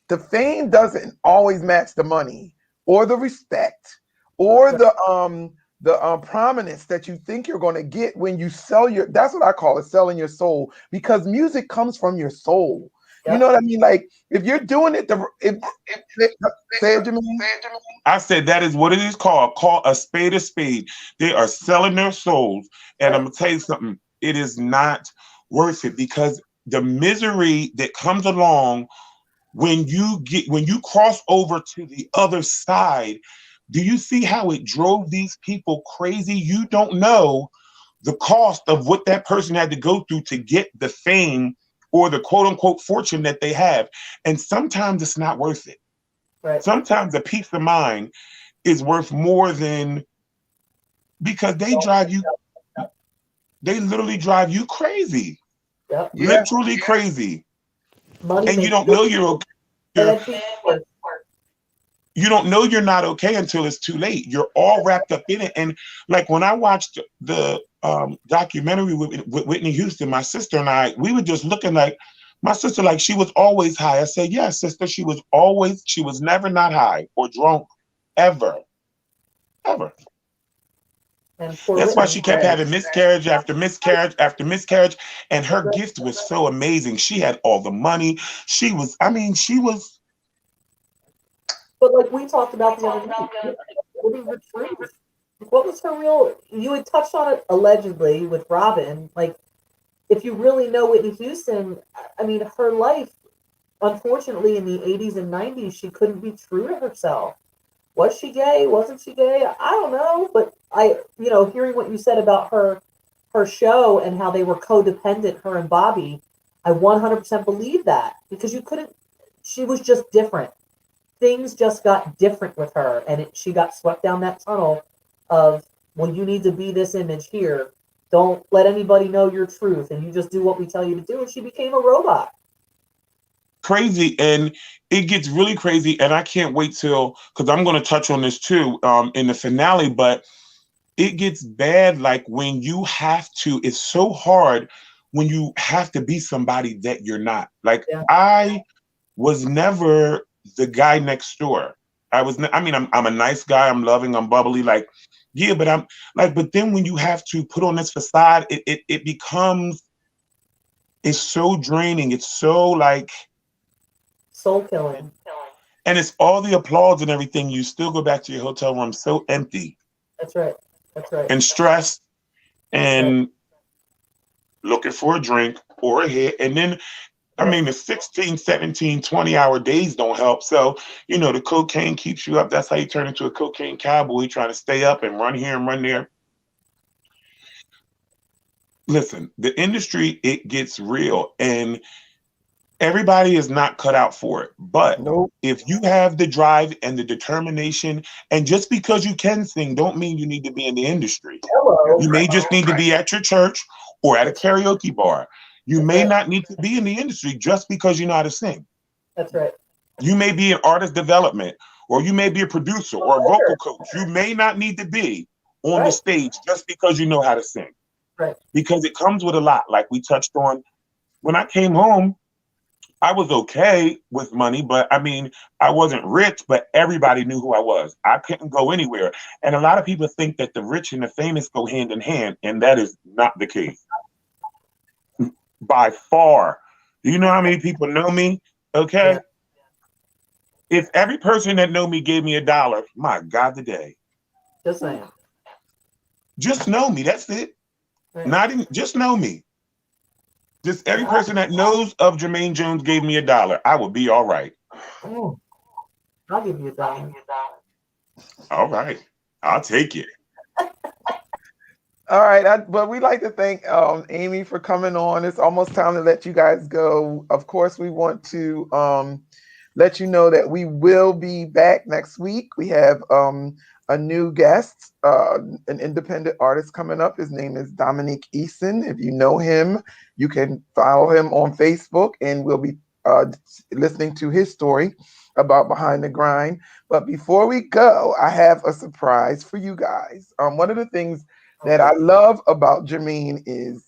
the fame doesn't always match the money or the respect or the prominence that you think you're going to get when you sell that's what I call it, selling your soul, because music comes from your soul. You know what I mean? Like, if you're doing it, say it, Jermaine. I said that is what it is called. Call a spade a spade. They are selling their souls. And I'm going to tell you something. It is not worth it, because the misery that comes along when you cross over to the other side, do you see how it drove these people crazy? You don't know the cost of what that person had to go through to get the fame or the quote unquote fortune that they have. And sometimes it's not worth it. Right. Sometimes a peace of mind is worth more than, because they literally drive you crazy. Yep. Literally crazy. Money, and you don't know you don't know you're not okay until it's too late. You're all wrapped up in it. And like when I watched the documentary with Whitney Houston, my sister and I, we were just looking like, my sister, like, she was always high. I said, yes, sister, she was never not high or drunk, ever. That's why she kept having miscarriage after miscarriage after miscarriage. And her gift was so amazing. She had all the money. She was. But like we talked about the other night, what is the truth? What was her real? You had touched on it allegedly with Robin. Like, if you really know Whitney Houston, I mean, her life, unfortunately, in the 80s and 90s, she couldn't be true to herself. Was she gay? Wasn't she gay? I don't know. But hearing what you said about her show and how they were codependent, her and Bobby, I 100% believe that, because she was just different. Things just got different with her, and she got swept down that tunnel of, well, you need to be this image here. Don't let anybody know your truth, and you just do what we tell you to do. And she became a robot. Crazy, and it gets really crazy, and I can't wait because I'm going to touch on this too in the finale, but it gets bad like when you have to, it's so hard when you have to be somebody that you're not. Like, I was never the guy next door. I'm a nice guy, I'm loving, I'm bubbly, like, Yeah, but I'm like, but then when you have to put on this facade, it becomes, it's so draining. It's so like, Soul killing. and it's all the applause and everything. You still go back to your hotel room so empty That's right. That's right. and stressed That's right. and looking for a drink or a hit. And then, I Yeah. mean, the 16, 17, 20-hour days don't help. So, you know, the cocaine keeps you up. That's how you turn into a cocaine cowboy, trying to stay up and run here and run there. Listen, the industry, it gets real, and everybody is not cut out for it. But Nope. if you have the drive and the determination, and just because you can sing, don't mean you need to be in the industry. Hello. You may just need to be at your church or at a karaoke bar. You may not need to be in the industry just because you know how to sing. That's right. You may be in artist development, or you may be a producer or a vocal coach. You may not need to be on the stage just because you know how to sing. Right. Because it comes with a lot. Like we touched on, when I came home, I was okay with money, but I mean, I wasn't rich, but everybody knew who I was. I couldn't go anywhere. And a lot of people think that the rich and the famous go hand in hand, and that is not the case. By far. Do you know how many people know me? Okay. Yeah. If every person that know me gave me $1, my God, today. Just saying. Just know me. That's it. Right. Not even, just know me. Just every person that knows of Jermaine Jones gave me $1, I will be all right. Oh, I'll give you $1. All right. I'll take it. All right, but we'd like to thank Amy for coming on. It's almost time to let you guys go. Of course, we want to let you know that we will be back next week. We have a new guest, an independent artist coming up. His name is Dominique Eason. If you know him, you can follow him on Facebook, and we'll be listening to his story about Behind the Grind. But before we go, I have a surprise for you guys. One of the things that I love about Jermaine is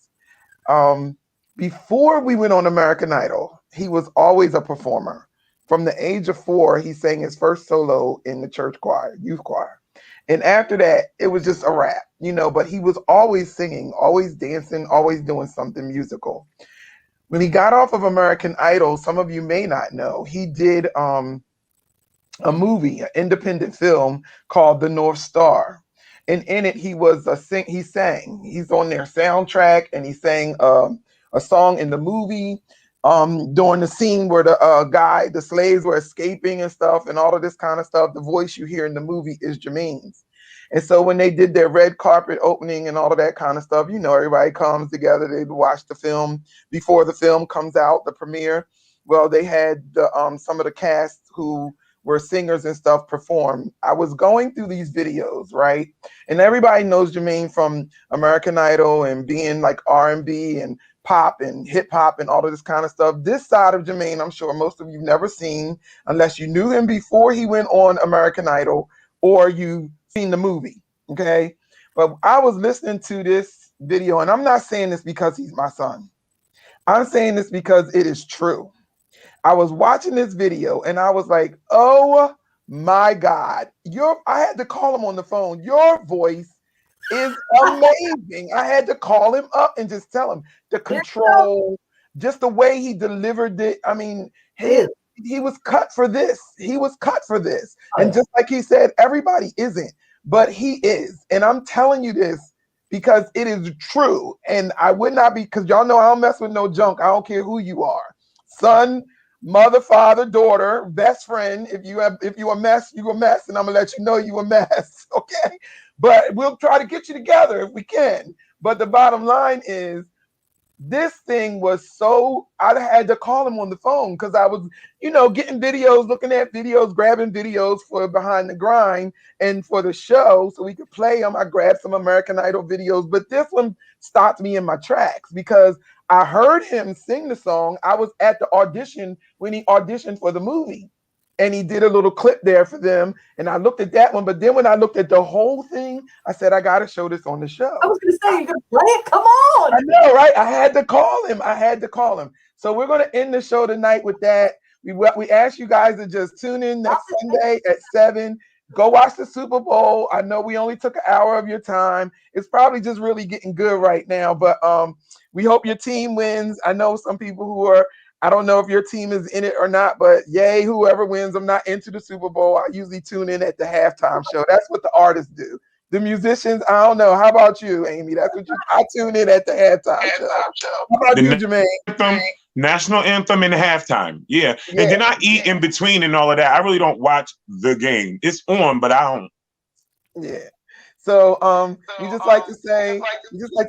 before we went on American Idol, he was always a performer. From the age of 4, he sang his first solo in the church choir, youth choir. And after that, it was just a rap, you know, but he was always singing, always dancing, always doing something musical. When he got off of American Idol, some of you may not know, he did a movie, an independent film called The North Star. And in it, he sang. He's on their soundtrack, and he sang a song in the movie during the scene where the slaves were escaping and stuff, and all of this kind of stuff. The voice you hear in the movie is Jermaine's. And so when they did their red carpet opening and all of that kind of stuff, you know, everybody comes together. They watch the film before the film comes out, the premiere. Well, they had some of the cast who where singers and stuff perform. I was going through these videos, right? And everybody knows Jermaine from American Idol and being like R&B and pop and hip hop and all of this kind of stuff. This side of Jermaine, I'm sure most of you've never seen unless you knew him before he went on American Idol or you've seen the movie, okay? But I was listening to this video, and I'm not saying this because he's my son. I'm saying this because it is true. I was watching this video and I was like, oh my God, I had to call him on the phone. Your voice is amazing. I had to call him up and just tell him the control, just the way he delivered it. I mean, he was cut for this. He was cut for this. And just like he said, everybody isn't, but he is. And I'm telling you this because it is true. And I would not be, because y'all know I don't mess with no junk. I don't care who you are. Son, mother, father, daughter, best friend. If you a mess, you a mess, and I'm gonna let you know you a mess, okay? But we'll try to get you together if we can. But the bottom line is, this thing was so, I had to call him on the phone because I was, getting videos, looking at videos, grabbing videos for Behind the Grind and for the show so we could play them. I grabbed some American Idol videos, but this one stopped me in my tracks because I heard him sing the song. I was at the audition when he auditioned for the movie, and he did a little clip there for them. And I looked at that one, but then when I looked at the whole thing, I said, I got to show this on the show. I was going to say, you're going to play it? Come on. I know, right? I had to call him. So we're going to end the show tonight with that. We ask you guys to just tune in next Sunday at 7. Go watch the Super Bowl. I know we only took an hour of your time. It's probably just really getting good right now, but we hope your team wins. I know some people who are, I don't know if your team is in it or not, but yay, whoever wins. I'm not into the Super Bowl. I usually tune in at the halftime show. That's what the artists do. The musicians, I don't know. How about you, Amy? That's what I tune in at the halftime show. How about The you, Jermaine? anthem, national anthem and halftime. Yeah. Yeah. And then I eat in between and all of that. I really don't watch the game. It's on, but I don't. Yeah. So we just like to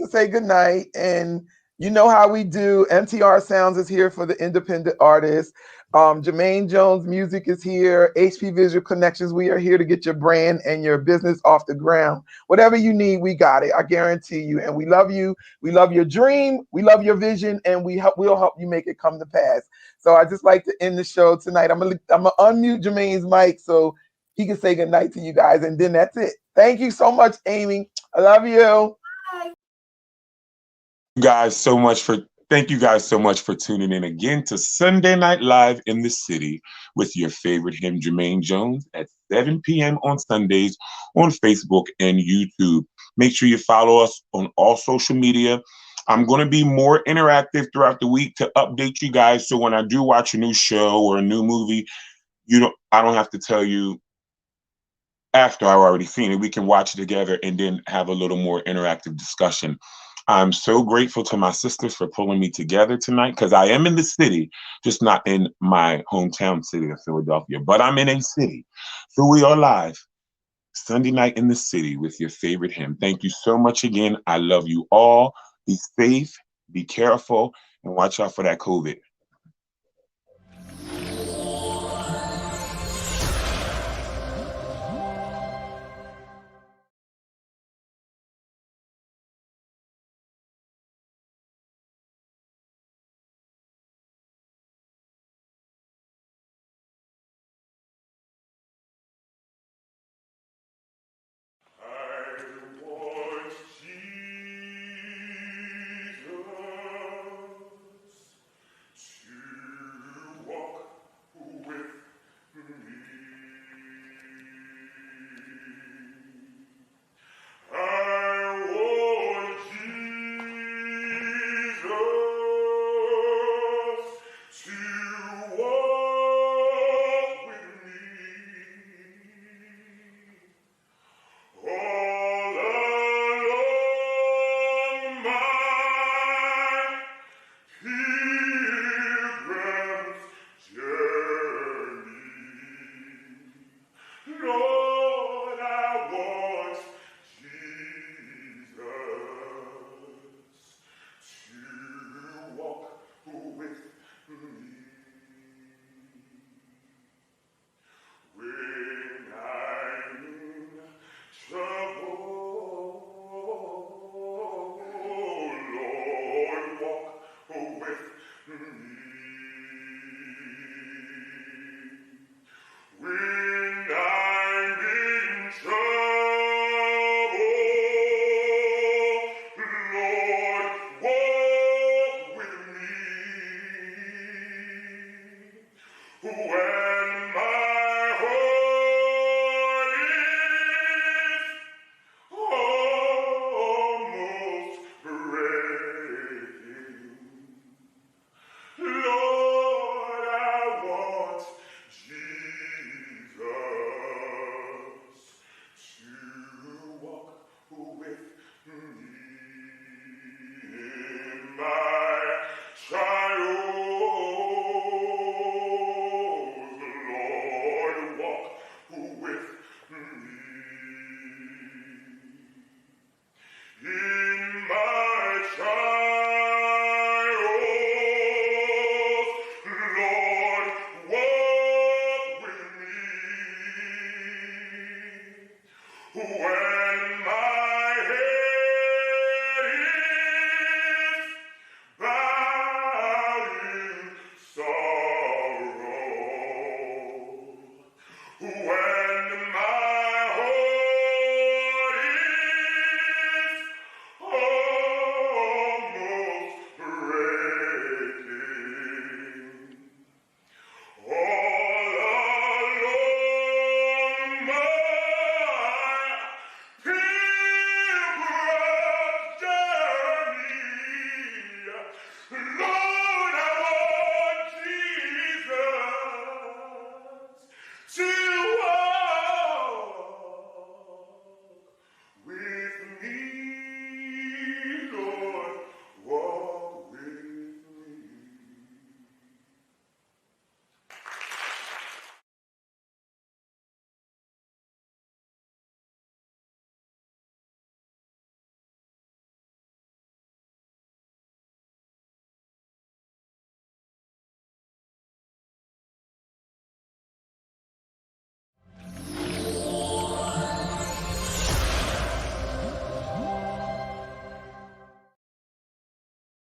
say good night, and you know how we do. MTR Sounds is here for the independent artists. Jermaine Jones Music is here. HP Visual Connections, we are here to get your brand and your business off the ground. Whatever you need, we got it. I guarantee you. And we love you. We love your dream. We love your vision, and we'll help you make it come to pass. So I just like to end the show tonight. I'm gonna unmute Jermaine's mic so he can say good night to you guys, and then that's it. Thank you so much, Amy. I love you. Thank you guys so much for tuning in again to Sunday Night Live in the City with your favorite him, Jermaine Jones, at 7 p.m. on Sundays on Facebook and YouTube. Make sure you follow us on all social media. I'm going to be more interactive throughout the week to update you guys. So when I do watch a new show or a new movie, I don't have to tell you after I've already seen it. We can watch it together and then have a little more interactive discussion. I'm so grateful to my sisters for pulling me together tonight, because I am in the city, just not in my hometown city of Philadelphia, but I'm in a city. So we are live Sunday night in the city with your favorite him. Thank you so much again. I love you all. Be safe, be careful, and watch out for that COVID.